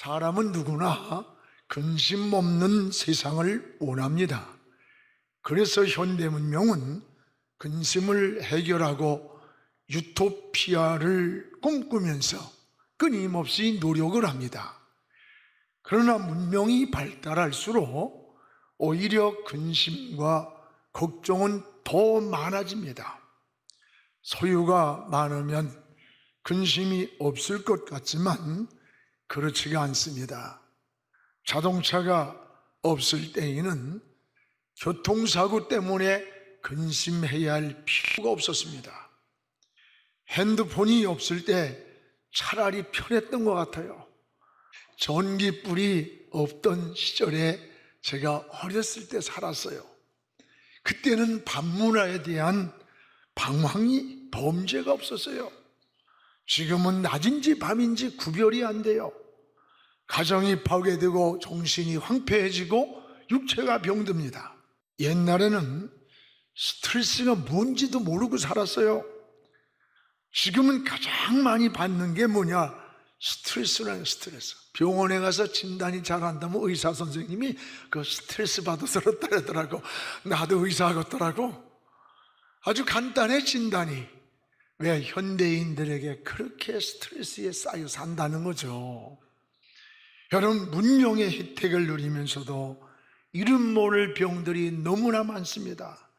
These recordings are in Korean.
사람은 누구나 근심 없는 세상을 원합니다. 그래서 현대 문명은 근심을 해결하고 유토피아를 꿈꾸면서 끊임없이 노력을 합니다. 그러나 문명이 발달할수록 오히려 근심과 걱정은 더 많아집니다. 소유가 많으면 근심이 없을 것 같지만 그렇지가 않습니다. 자동차가 없을 때에는 교통사고 때문에 근심해야 할 필요가 없었습니다. 핸드폰이 없을 때 차라리 편했던 것 같아요. 전기불이 없던 시절에 제가 어렸을 때 살았어요. 그때는 밤문화에 대한 방황이 범죄가 없었어요. 지금은 낮인지 밤인지 구별이 안 돼요. 가정이 파괴되고 정신이 황폐해지고 육체가 병듭니다. 옛날에는 스트레스가 뭔지도 모르고 살았어요. 지금은 가장 많이 받는 게 뭐냐? 스트레스라는 스트레스. 병원에 가서 진단이 잘 안 되면 의사 선생님이 그 스트레스 받아서 그렇다더라고. 나도 의사 같더라고. 아주 간단해 진단이. 왜 현대인들에게 그렇게 스트레스에 쌓여 산다는 거죠. 여러분, 문명의 혜택을 누리면서도 이름 모를 병들이 너무나 많습니다.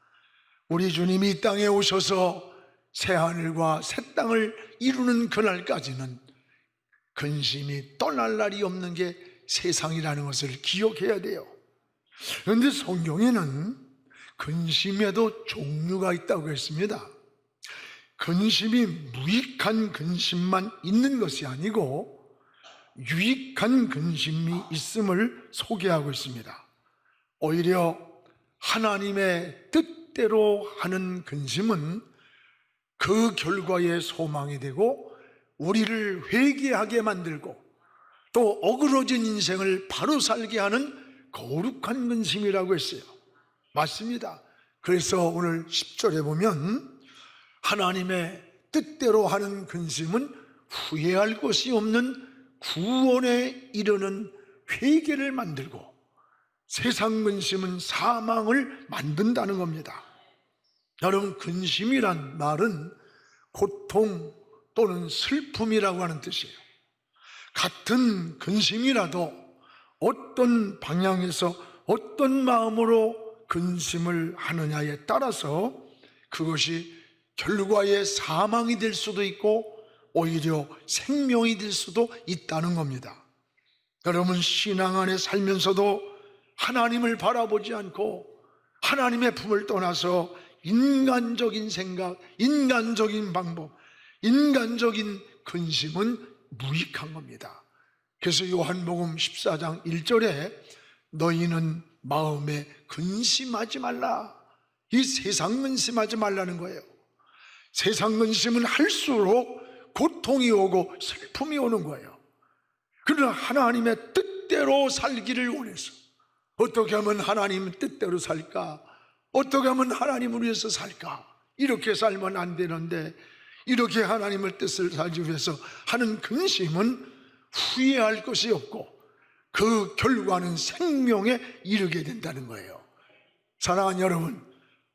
우리 주님이 이 땅에 오셔서 새하늘과 새 땅을 이루는 그날까지는 근심이 떠날 날이 없는 게 세상이라는 것을 기억해야 돼요. 그런데 성경에는 근심에도 종류가 있다고 했습니다. 근심이 무익한 근심만 있는 것이 아니고 유익한 근심이 있음을 소개하고 있습니다. 오히려 하나님의 뜻대로 하는 근심은 그 결과에 소망이 되고 우리를 회개하게 만들고 또 어그러진 인생을 바로 살게 하는 거룩한 근심이라고 했어요. 맞습니다. 그래서 오늘 10절에 보면 하나님의 뜻대로 하는 근심은 후회할 것이 없는 구원에 이르는 회개를 만들고 세상 근심은 사망을 만든다는 겁니다. 여러분, 근심이란 말은 고통 또는 슬픔이라고 하는 뜻이에요. 같은 근심이라도 어떤 방향에서 어떤 마음으로 근심을 하느냐에 따라서 그것이 결과의 사망이 될 수도 있고 오히려 생명이 될 수도 있다는 겁니다. 여러분, 신앙 안에 살면서도 하나님을 바라보지 않고 하나님의 품을 떠나서 인간적인 생각, 인간적인 방법, 인간적인 근심은 무익한 겁니다. 그래서 요한복음 14장 1절에 너희는 마음에 근심하지 말라. 이 세상 근심하지 말라는 거예요. 세상 근심은 할수록 고통이 오고 슬픔이 오는 거예요. 그러나 하나님의 뜻대로 살기를 원해서 어떻게 하면 하나님 뜻대로 살까? 어떻게 하면 하나님을 위해서 살까? 이렇게 살면 안 되는데 이렇게 하나님의 뜻을 살기 위해서 하는 근심은 후회할 것이 없고 그 결과는 생명에 이르게 된다는 거예요. 사랑하는 여러분,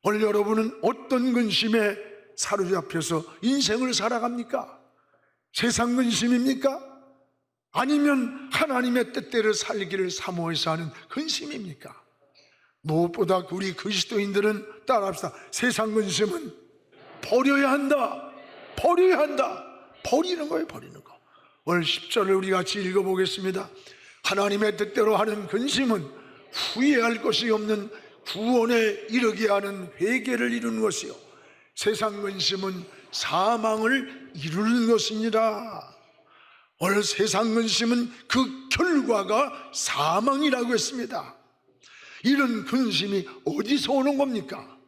오늘 여러분은 어떤 근심에 사로잡혀서 인생을 살아갑니까? 세상 근심입니까? 아니면 하나님의 뜻대로 살기를 사모해서 하는 근심입니까? 무엇보다 우리 그리스도인들은 따라합시다. 세상 근심은 버려야 한다. 버려야 한다. 버리는 거예요, 버리는 거. 오늘 10절을 우리 같이 읽어보겠습니다. 하나님의 뜻대로 하는 근심은 후회할 것이 없는 구원에 이르게 하는 회개를 이루는 것이요 세상 근심은 사망을 이루는 것이니라. 오늘 세상 근심은 그 결과가 사망이라고 했습니다. 이런 근심이 어디서 오는 겁니까?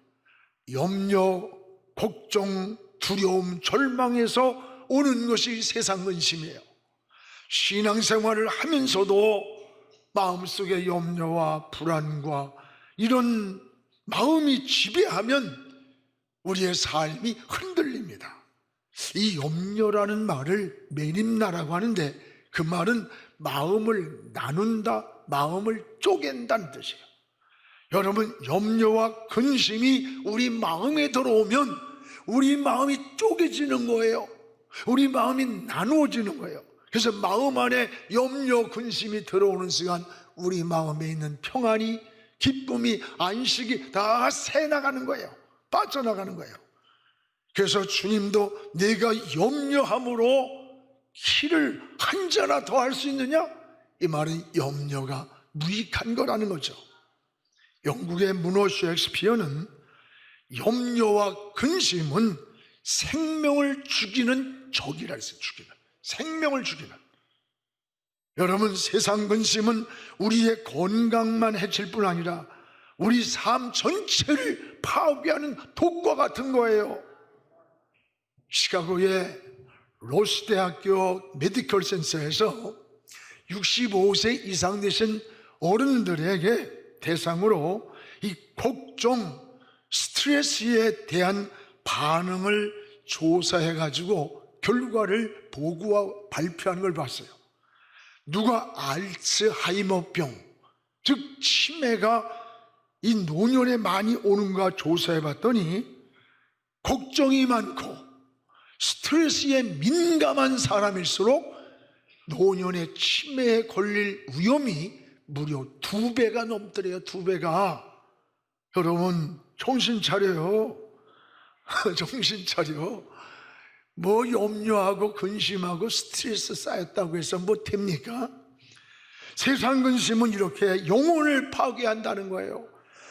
염려, 걱정, 두려움, 절망에서 오는 것이 세상 근심이에요. 신앙생활을 하면서도 마음속에 염려와 불안과 이런 마음이 지배하면 우리의 삶이 흔들립니다. 이 염려라는 말을 메림나라고 하는데 그 말은 마음을 나눈다, 마음을 쪼갠다는 뜻이에요. 여러분, 염려와 근심이 우리 마음에 들어오면 우리 마음이 쪼개지는 거예요. 우리 마음이 나누어지는 거예요. 그래서 마음 안에 염려, 근심이 들어오는 시간 우리 마음에 있는 평안이, 기쁨이, 안식이 다 새나가는 거예요. 빠져나가는 거예요. 그래서 주님도 내가 염려함으로 키를 한 자나 더 할 수 있느냐? 이 말은 염려가 무익한 거라는 거죠. 영국의 문호 셰익스피어는 염려와 근심은 생명을 죽이는 적이라 했어요. 생명을 죽이는. 여러분, 세상 근심은 우리의 건강만 해칠 뿐 아니라 우리 삶 전체를 파괴하는 독과 같은 거예요. 시카고의 로스 대학교 메디컬 센터에서 65세 이상 되신 어른들에게 대상으로 이 걱정, 스트레스에 대한 반응을 조사해 가지고 결과를 보고와 발표하는 걸 봤어요. 누가 알츠하이머병, 즉 치매가 이 노년에 많이 오는가 조사해 봤더니 걱정이 많고 스트레스에 민감한 사람일수록 노년에 치매에 걸릴 위험이 무려 2배가 넘더래요. 2배가. 여러분, 정신 차려요. 정신 차려. 뭐 염려하고 근심하고 스트레스 쌓였다고 해서 뭐 됩니까? 세상 근심은 이렇게 영혼을 파괴한다는 거예요.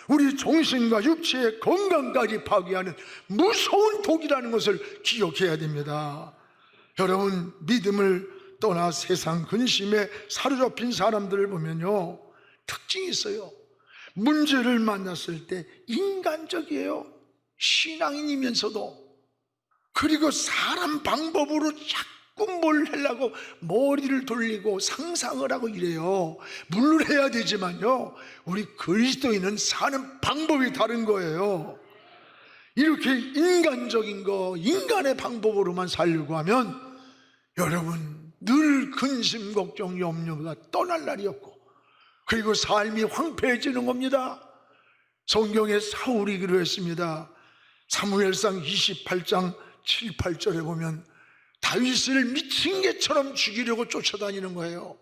우리 정신과 육체의 건강까지 파괴하는 무서운 독이라는 것을 기억해야 됩니다. 여러분, 믿음을 떠나 세상 근심에 사로잡힌 사람들을 보면요, 특징이 있어요. 문제를 만났을 때 인간적이에요. 신앙인이면서도. 그리고 사람 방법으로 자꾸 뭘 하려고 머리를 돌리고 상상을 하고 이래요. 물론 해야 되지만요, 우리 그리스도인은 사는 방법이 다른 거예요. 이렇게 인간적인 거, 인간의 방법으로만 살려고 하면 여러분, 늘 근심, 걱정, 염려가 떠날 날이 없고, 그리고 삶이 황폐해지는 겁니다. 성경에 사울이 그러했습니다. 사무엘상 28장 7, 8절에 보면 다윗을 미친 개처럼 죽이려고 쫓아다니는 거예요.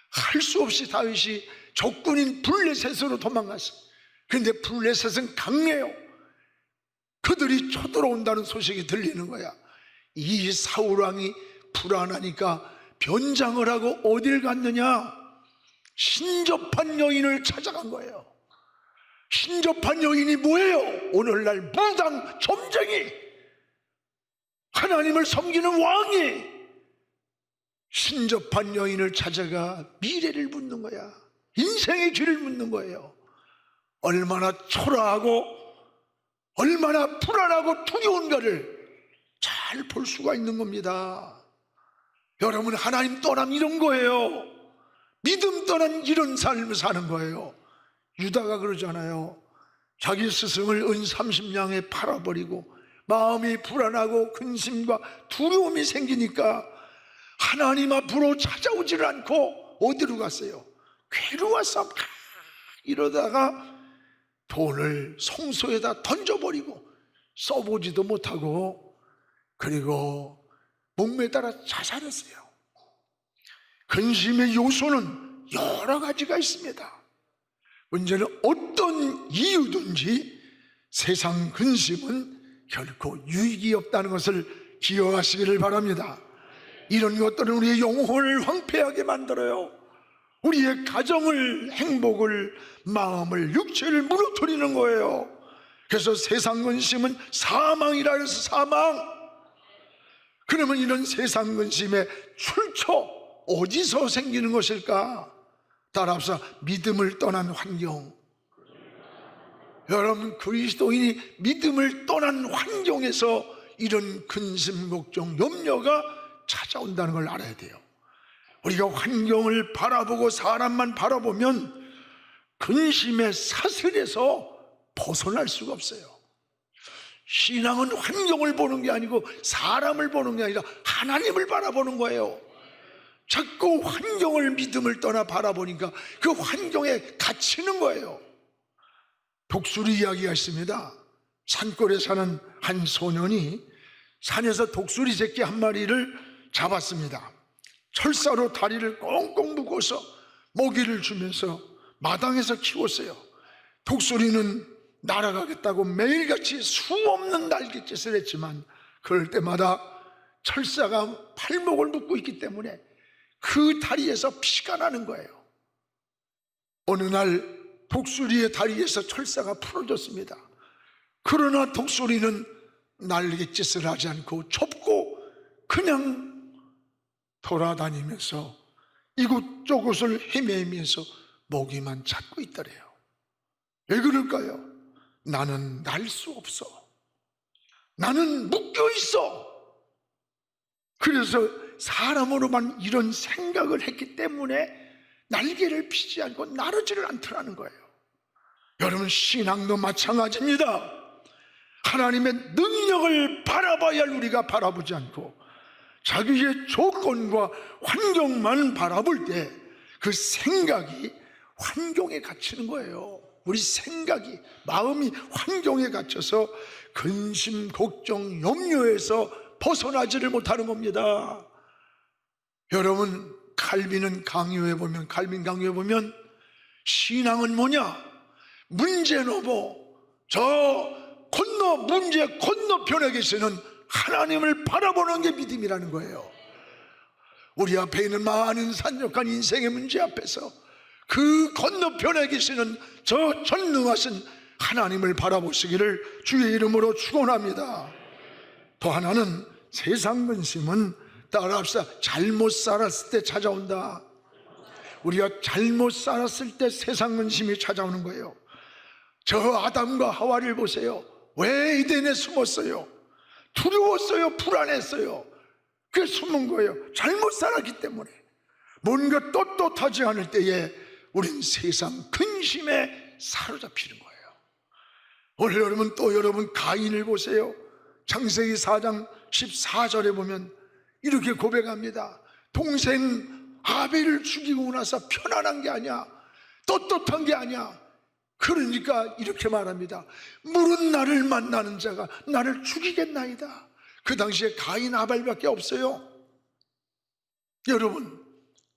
할 수 없이 다윗이 적군인 블레셋으로 도망갔어요. 그런데 블레셋은 강해요. 그들이 쳐들어온다는 소식이 들리는 거야. 이 사울왕이 불안하니까 변장을 하고 어딜 갔느냐? 신접한 여인을 찾아간 거예요. 신접한 여인이 뭐예요? 오늘날 무당 점쟁이, 하나님을 섬기는 왕이 신접한 여인을 찾아가 미래를 묻는 거야. 인생의 길을 묻는 거예요. 얼마나 초라하고 얼마나 불안하고 두려운가를 잘 볼 수가 있는 겁니다. 여러분, 하나님 떠난 이런 거예요. 믿음 떠난 이런 삶을 사는 거예요. 유다가 그러잖아요. 자기 스승을 은 30냥에 팔아버리고 마음이 불안하고 근심과 두려움이 생기니까 하나님 앞으로 찾아오지를 않고 어디로 갔어요? 괴로워서 이러다가 돈을 성소에다 던져버리고 써보지도 못하고, 그리고 목매달아 자살했어요. 근심의 요소는 여러 가지가 있습니다. 문제는 어떤 이유든지 세상 근심은 결코 유익이 없다는 것을 기억하시기를 바랍니다. 이런 것들은 우리의 영혼을 황폐하게 만들어요. 우리의 가정을, 행복을, 마음을, 육체를 무너뜨리는 거예요. 그래서 세상 근심은 사망이라 해서 사망. 그러면 이런 세상 근심의 출처 어디서 생기는 것일까? 따라서 믿음을 떠난 환경. 여러분, 그리스도인이 믿음을 떠난 환경에서 이런 근심, 걱정, 염려가 찾아온다는 걸 알아야 돼요. 우리가 환경을 바라보고 사람만 바라보면 근심의 사슬에서 벗어날 수가 없어요. 신앙은 환경을 보는 게 아니고 사람을 보는 게 아니라 하나님을 바라보는 거예요. 자꾸 환경을 믿음을 떠나 바라보니까 그 환경에 갇히는 거예요. 독수리 이야기가 있습니다. 산골에 사는 한 소년이 산에서 독수리 새끼 한 마리를 잡았습니다. 철사로 다리를 꽁꽁 묶어서 먹이를 주면서 마당에서 키웠어요. 독수리는 날아가겠다고 매일같이 수없는 날갯짓을 했지만 그럴 때마다 철사가 팔목을 묶고 있기 때문에 그 다리에서 피가 나는 거예요. 어느 날 독수리의 다리에서 철사가 풀어졌습니다. 그러나 독수리는 날갯짓을 하지 않고 접고 그냥 돌아다니면서 이곳저곳을 헤매면서 먹이만 찾고 있더래요. 왜 그럴까요? 나는 날 수 없어. 나는 묶여 있어. 그래서 사람으로만 이런 생각을 했기 때문에 날개를 피지 않고 나르지를 않더라는 거예요. 여러분, 신앙도 마찬가지입니다. 하나님의 능력을 바라봐야 할 우리가 바라보지 않고 자기의 조건과 환경만 바라볼 때 그 생각이 환경에 갇히는 거예요. 우리 생각이, 마음이 환경에 갇혀서 근심, 걱정, 염려에서 벗어나지를 못하는 겁니다. 여러분, 칼빈 강요에 보면 신앙은 뭐냐? 문제는 문제 건너편에 계시는 하나님을 바라보는 게 믿음이라는 거예요. 우리 앞에 있는 많은 산적한 인생의 문제 앞에서 그 건너편에 계시는 저 전능하신 하나님을 바라보시기를 주의 이름으로 축원합니다. 또 하나는 세상 근심은 따라합시다. 잘못 살았을 때 찾아온다. 우리가 잘못 살았을 때 세상 근심이 찾아오는 거예요. 저 아담과 하와를 보세요. 왜 에덴에 숨었어요? 두려웠어요? 불안했어요? 그게 숨은 거예요. 잘못 살았기 때문에. 뭔가 떳떳하지 않을 때에 우린 세상 근심에 사로잡히는 거예요. 오늘 여러분 가인을 보세요. 창세기 4장 14절에 보면 이렇게 고백합니다. 동생 아벨을 죽이고 나서 편안한 게 아니야, 떳떳한 게 아니야. 그러니까 이렇게 말합니다. 물은 나를 만나는 자가 나를 죽이겠나이다. 그 당시에 가인 아벨밖에 없어요. 여러분,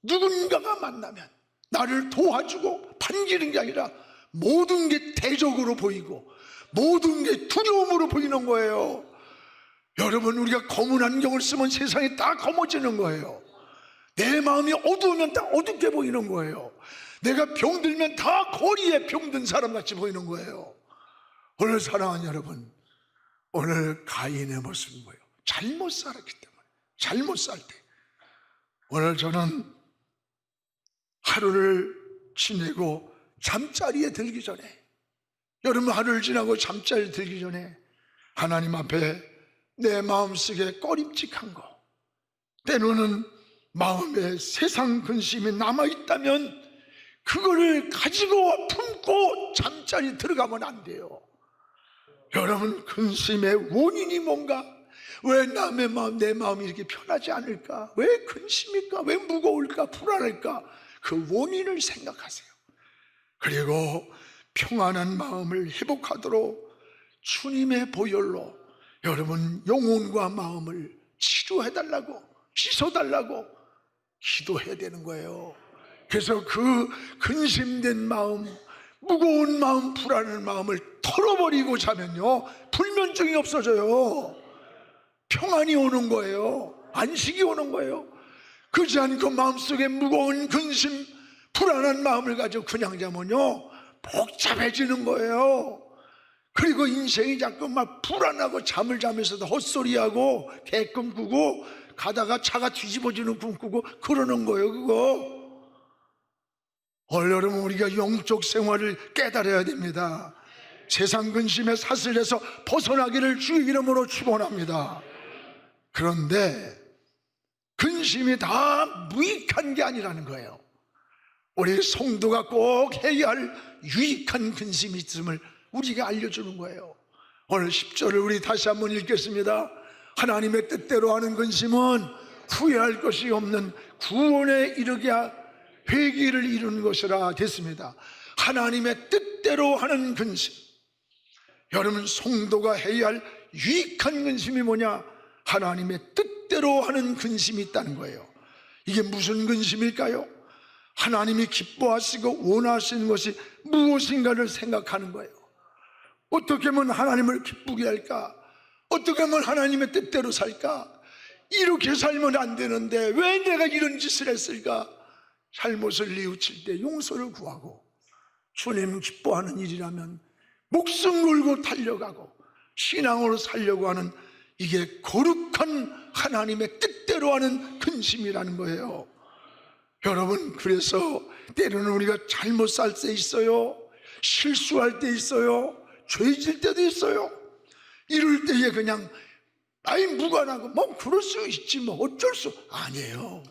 누군가가 만나면 나를 도와주고 반기는 게 아니라 모든 게 대적으로 보이고 모든 게 두려움으로 보이는 거예요. 여러분, 우리가 검은 안경을 쓰면 세상이 다 검어지는 거예요. 내 마음이 어두우면 다 어둡게 보이는 거예요. 내가 병들면 다 거리에 병든 사람같이 보이는 거예요. 오늘 사랑하는 여러분, 오늘 가인의 모습인 거예요. 잘못 살았기 때문에. 잘못 살 때. 오늘 저는 하루를 지내고 잠자리에 들기 전에, 여러분 하루를 지나고 잠자리에 들기 전에 하나님 앞에 내 마음속에 꺼림칙한 거, 때로는 마음에 세상 근심이 남아있다면 그거를 가지고 품고 잠자리 들어가면 안 돼요. 여러분, 근심의 원인이 뭔가? 왜 남의 마음, 내 마음이 이렇게 편하지 않을까? 왜 근심일까? 왜 무거울까? 불안할까? 그 원인을 생각하세요. 그리고 평안한 마음을 회복하도록 주님의 보혈로 여러분 영혼과 마음을 치료해달라고, 씻어달라고 기도해야 되는 거예요. 그래서 그 근심된 마음, 무거운 마음, 불안한 마음을 털어버리고 자면요, 불면증이 없어져요. 평안이 오는 거예요. 안식이 오는 거예요. 그렇지 않고 마음속에 무거운 근심, 불안한 마음을 가지고 그냥 자면요, 복잡해지는 거예요. 그리고 인생이 자꾸 막 불안하고 잠을 자면서도 헛소리하고 개꿈 꾸고 가다가 차가 뒤집어지는 꿈 꾸고 그러는 거예요. 그거 오늘 여러분, 우리가 영적 생활을 깨달아야 됩니다. 세상 근심의 사슬에서 벗어나기를 주의 이름으로 축원합니다. 그런데 근심이 다 무익한 게 아니라는 거예요. 우리 성도가 꼭 해야 할 유익한 근심이 있음을 우리가 알려주는 거예요. 오늘 10절을 우리 다시 한번 읽겠습니다. 하나님의 뜻대로 하는 근심은 후회할 것이 없는 구원에 이르게 회개를 이루는 것이라 됐습니다. 하나님의 뜻대로 하는 근심. 여러분, 성도가 해야 할 유익한 근심이 뭐냐? 하나님의 뜻대로 하는 근심이 있다는 거예요. 이게 무슨 근심일까요? 하나님이 기뻐하시고 원하시는 것이 무엇인가를 생각하는 거예요. 어떻게 하면 하나님을 기쁘게 할까? 어떻게 하면 하나님의 뜻대로 살까? 이렇게 살면 안 되는데 왜 내가 이런 짓을 했을까? 잘못을 뉘우칠 때 용서를 구하고, 주님 기뻐하는 일이라면 목숨 걸고 달려가고 신앙으로 살려고 하는, 이게 거룩한 하나님의 뜻대로 하는 근심이라는 거예요. 여러분, 그래서 때로는 우리가 잘못 살 때 있어요. 실수할 때 있어요. 죄질 때도 있어요. 이럴 때에 그냥 아이 무관하고 뭐 그럴 수 있지 뭐 어쩔 수, 아니에요.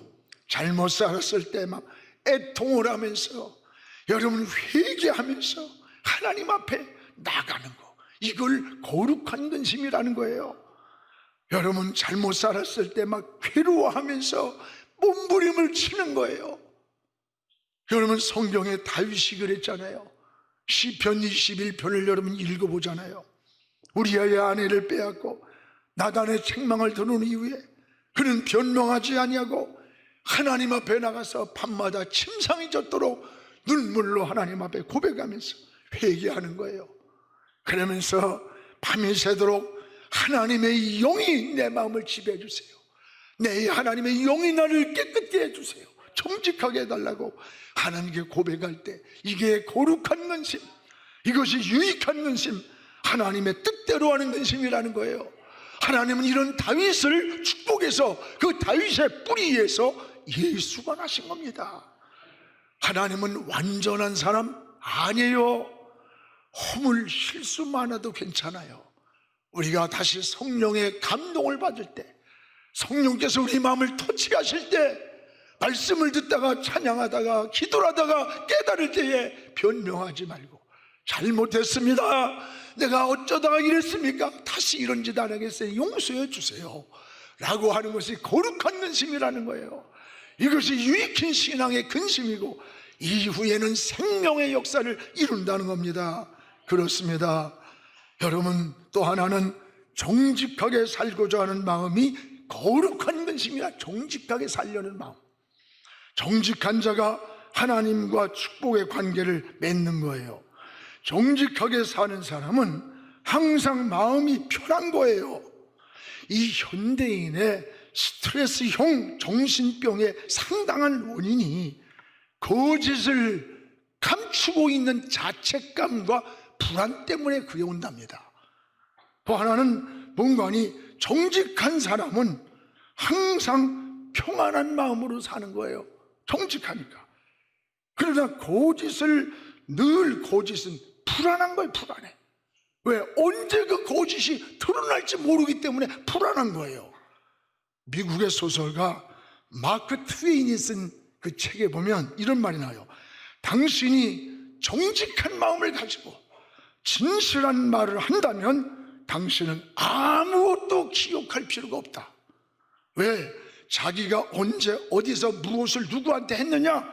잘못 살았을 때 막 애통을 하면서, 여러분 회개하면서 하나님 앞에 나가는 거, 이걸 거룩한 근심이라는 거예요. 여러분, 잘못 살았을 때 막 괴로워하면서 몸부림을 치는 거예요. 여러분, 성경에 다윗이 그랬잖아요. 시편 21편을 여러분 읽어보잖아요. 우리아의 아내를 빼앗고 나단의 책망을 들은 이후에 그는 변명하지 아니하고 하나님 앞에 나가서 밤마다 침상이 젖도록 눈물로 하나님 앞에 고백하면서 회개하는 거예요. 그러면서 밤이 새도록 하나님의 영이 내 마음을 지배해 주세요. 내 하나님의 영이 나를 깨끗게 해주세요. 정직하게 해달라고 하나님께 고백할 때, 이게 거룩한 근심, 이것이 유익한 근심, 하나님의 뜻대로 하는 근심이라는 거예요. 하나님은 이런 다윗을 축복해서 그 다윗의 뿌리에서 예수가 나신 겁니다. 하나님은 완전한 사람 아니에요. 허물 실수 많아도 괜찮아요. 우리가 다시 성령의 감동을 받을 때, 성령께서 우리 마음을 터치하실 때, 말씀을 듣다가 찬양하다가 기도를 하다가 깨달을 때에 변명하지 말고, 잘못했습니다, 내가 어쩌다가 이랬습니까, 다시 이런 짓 안 하겠어요, 용서해 주세요 라고 하는 것이 거룩한 근심이라는 거예요. 이것이 유익한 신앙의 근심이고 이후에는 생명의 역사를 이룬다는 겁니다. 그렇습니다. 여러분, 또 하나는 정직하게 살고자 하는 마음이 거룩한 근심이야. 정직하게 살려는 마음. 정직한 자가 하나님과 축복의 관계를 맺는 거예요. 정직하게 사는 사람은 항상 마음이 편한 거예요. 이 현대인의 스트레스형 정신병의 상당한 원인이 거짓을 감추고 있는 자책감과 불안 때문에 그래 온답니다. 또 하나는 뭔가니 정직한 사람은 항상 평안한 마음으로 사는 거예요. 정직하니까. 그러나 거짓은 불안한 거예요. 불안해. 왜? 언제 그 거짓이 드러날지 모르기 때문에 불안한 거예요. 미국의 소설가 마크 트웨인이 쓴 그 책에 보면 이런 말이 나요. 당신이 정직한 마음을 가지고 진실한 말을 한다면 당신은 아무것도 기억할 필요가 없다. 왜? 자기가 언제 어디서 무엇을 누구한테 했느냐,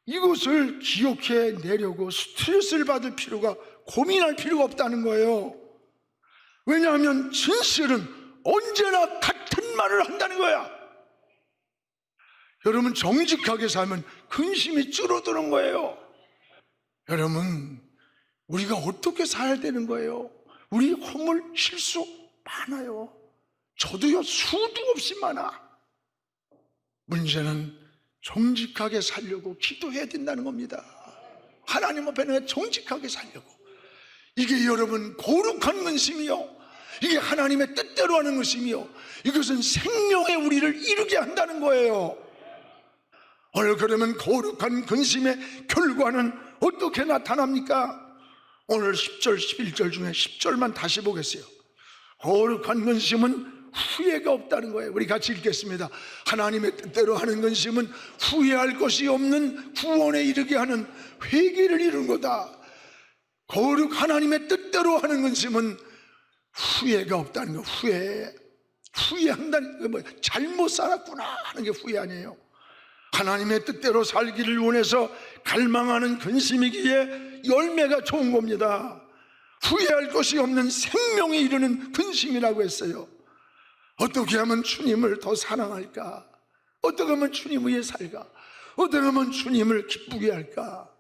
이것을 기억해 내려고 스트레스를 받을 필요가, 고민할 필요가 없다는 거예요. 왜냐하면 진실은 언제나 같은 말을 한다는 거야. 여러분, 정직하게 살면 근심이 줄어드는 거예요. 여러분, 우리가 어떻게 살아야 되는 거예요? 우리 허물 실수 많아요. 저도요, 수도 없이 많아. 문제는 정직하게 살려고 기도해야 된다는 겁니다. 하나님 앞에는 정직하게 살려고. 이게 여러분 거룩한 근심이요, 이게 하나님의 뜻대로 하는 것이며, 이것은 생명의 우리를 이루게 한다는 거예요. 오늘 그러면 거룩한 근심의 결과는 어떻게 나타납니까? 오늘 10절 11절 중에 10절만 다시 보겠어요. 거룩한 근심은 후회가 없다는 거예요. 우리 같이 읽겠습니다. 하나님의 뜻대로 하는 근심은 후회할 것이 없는 구원에 이르게 하는 회개를 이루는 거다. 거룩 하나님의 뜻대로 하는 근심은 후회가 없다는 거. 후회. 후회한다는 게 뭐예요? 잘못 살았구나 하는 게 후회 아니에요. 하나님의 뜻대로 살기를 원해서 갈망하는 근심이기에 열매가 좋은 겁니다. 후회할 것이 없는 생명에 이르는 근심이라고 했어요. 어떻게 하면 주님을 더 사랑할까? 어떻게 하면 주님 위해 살까? 어떻게 하면 주님을 기쁘게 할까?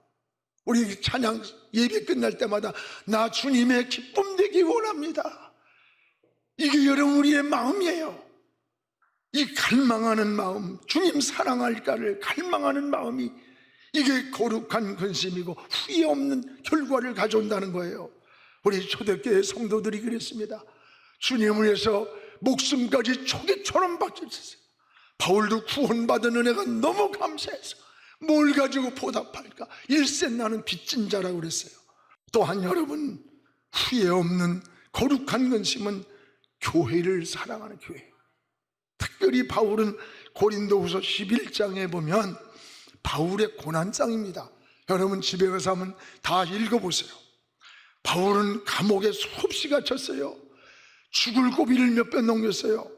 우리 찬양 예배 끝날 때마다 나 주님의 기쁨 되기 원합니다. 이게 여러분 우리의 마음이에요. 이 갈망하는 마음, 주님 사랑할까를 갈망하는 마음이 이게 거룩한 근심이고 후회 없는 결과를 가져온다는 거예요. 우리 초대교회 성도들이 그랬습니다. 주님을 위해서 목숨까지 초계처럼 바쳤어요. 바울도 구원받은 은혜가 너무 감사해서 뭘 가지고 보답할까? 일세 나는 빚진 자라고 그랬어요. 또한 여러분, 후회 없는 거룩한 근심은 교회를 사랑하는 교회. 특별히 바울은 고린도후서 11장에 보면 바울의 고난장입니다. 여러분 집에 가서 한번 다 읽어보세요. 바울은 감옥에 수없이 갇혔어요. 죽을 고비를 몇 번 넘겼어요.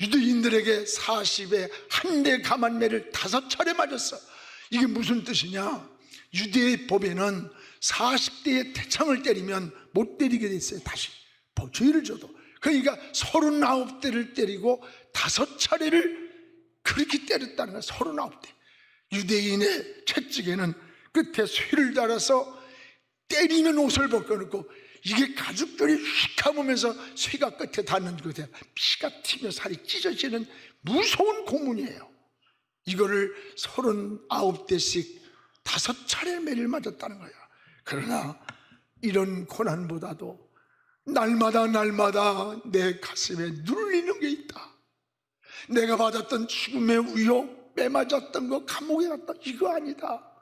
유대인들에게 40에 한 대 가만매를 5차례 맞았어. 이게 무슨 뜻이냐? 유대의 법에는 40대에 태창을 때리면 못 때리게 돼 있어요. 다시 죄를 져도. 그러니까 39대를 때리고 5차례를 그렇게 때렸다는 거야. 39대. 유대인의 채찍에는 끝에 쇠를 달아서 때리면 옷을 벗겨놓고 이게 가죽들이 휙 감으면서 쇠가 끝에 닿는 것에 피가 튀며 살이 찢어지는 무서운 고문이에요. 이거를 39대씩 5차례 매를 맞았다는 거야. 그러나 이런 고난보다도 날마다 내 가슴에 눌리는 게 있다. 내가 받았던 죽음의 위협, 매맞았던 거, 감옥에 갔다, 이거 아니다.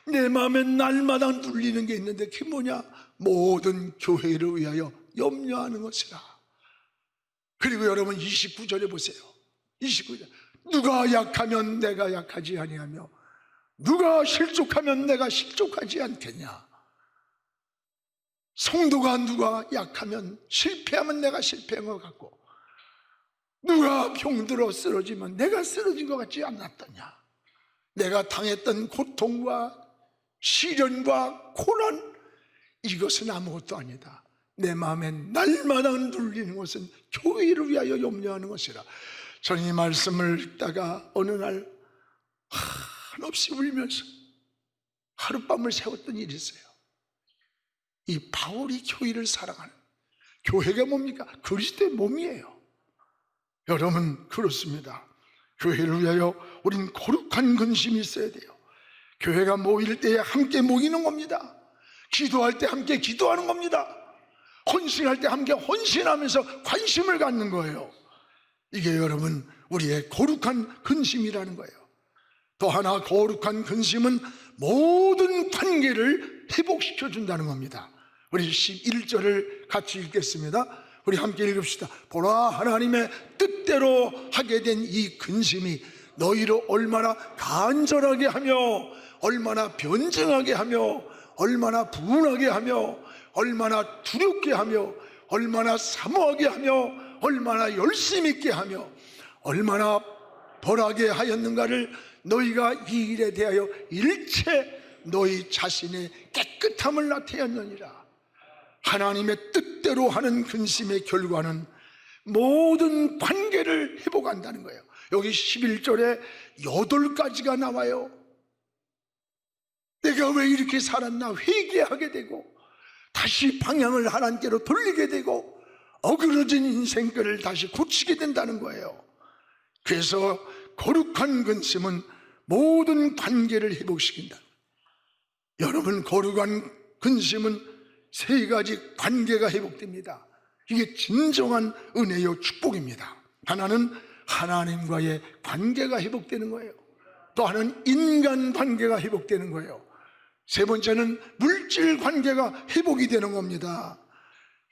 내 마음에 날마다 눌리는 게 있는데 그게 뭐냐? 모든 교회를 위하여 염려하는 것이라. 그리고 여러분 29절에 보세요. 29절. 누가 약하면 내가 약하지 아니하며 누가 실족하면 내가 실족하지 않겠냐. 성도가 누가 약하면 실패하면 내가 실패한 것 같고 누가 병들어 쓰러지면 내가 쓰러진 것 같지 않았더냐. 내가 당했던 고통과 시련과 고난, 이것은 아무것도 아니다. 내 마음에 날마다 눌리는 것은 교회를 위하여 염려하는 것이라. 저는 이 말씀을 읽다가 어느 날 한없이 울면서 하룻밤을 새웠던 일이 있어요. 이 바울이 교회를 사랑하는, 교회가 뭡니까? 그리스도의 몸이에요. 여러분 그렇습니다. 교회를 위하여 우린 거룩한 근심이 있어야 돼요. 교회가 모일 때에 함께 모이는 겁니다. 기도할 때 함께 기도하는 겁니다. 헌신할 때 함께 헌신하면서 관심을 갖는 거예요. 이게 여러분 우리의 거룩한 근심이라는 거예요. 또 하나 거룩한 근심은 모든 관계를 회복시켜 준다는 겁니다. 우리 11절을 같이 읽겠습니다. 우리 함께 읽읍시다. 보라, 하나님의 뜻대로 하게 된 이 근심이 너희로 얼마나 간절하게 하며 얼마나 변증하게 하며 얼마나 분하게 하며 얼마나 두렵게 하며 얼마나 사모하게 하며 얼마나 열심 있게 하며 얼마나 벌하게 하였는가를 너희가 이 일에 대하여 일체 너희 자신의 깨끗함을 나타내었느니라. 하나님의 뜻대로 하는 근심의 결과는 모든 관계를 회복한다는 거예요. 여기 11절에 8가지가 나와요. 내가 왜 이렇게 살았나 회개하게 되고 다시 방향을 하나님께로 돌리게 되고 어그러진 인생길을 다시 고치게 된다는 거예요. 그래서 거룩한 근심은 모든 관계를 회복시킨다. 여러분 거룩한 근심은 3가지 관계가 회복됩니다. 이게 진정한 은혜요 축복입니다. 하나는 하나님과의 관계가 회복되는 거예요. 또 하나는 인간 관계가 회복되는 거예요. 3번째는 물질 관계가 회복이 되는 겁니다.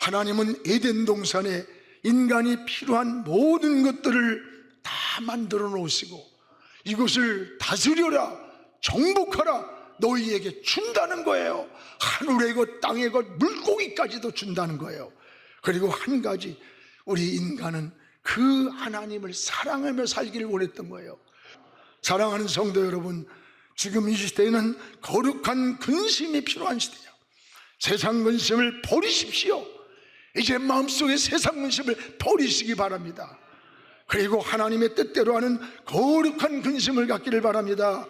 하나님은 에덴 동산에 인간이 필요한 모든 것들을 다 만들어 놓으시고 이것을 다스려라, 정복하라, 너희에게 준다는 거예요. 하늘의 것, 땅의 것, 물고기까지도 준다는 거예요. 그리고 한 가지, 우리 인간은 그 하나님을 사랑하며 살기를 원했던 거예요. 사랑하는 성도 여러분, 지금 이 시대에는 거룩한 근심이 필요한 시대예요. 세상 근심을 버리십시오. 이제 마음속에 세상 근심을 버리시기 바랍니다. 그리고 하나님의 뜻대로 하는 거룩한 근심을 갖기를 바랍니다.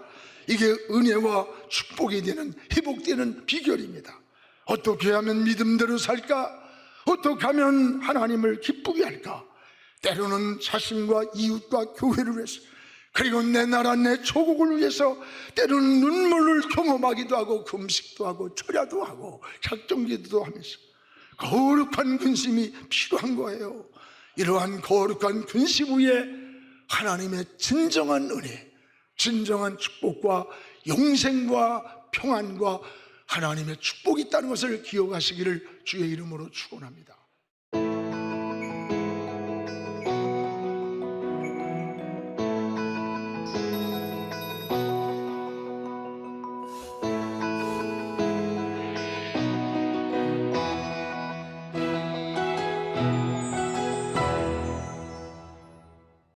이게 은혜와 축복이 되는, 회복되는 비결입니다. 어떻게 하면 믿음대로 살까? 어떻게 하면 하나님을 기쁘게 할까? 때로는 자신과 이웃과 교회를 위해서, 그리고 내 나라 내 조국을 위해서 때로는 눈물을 경험하기도 하고 금식도 하고 철야도 하고 작정기도도 하면서 거룩한 근심이 필요한 거예요. 이러한 거룩한 근심 위에 하나님의 진정한 은혜, 진정한 축복과 영생과 평안과 하나님의 축복이 있다는 것을 기억하시기를 주의 이름으로 축원합니다.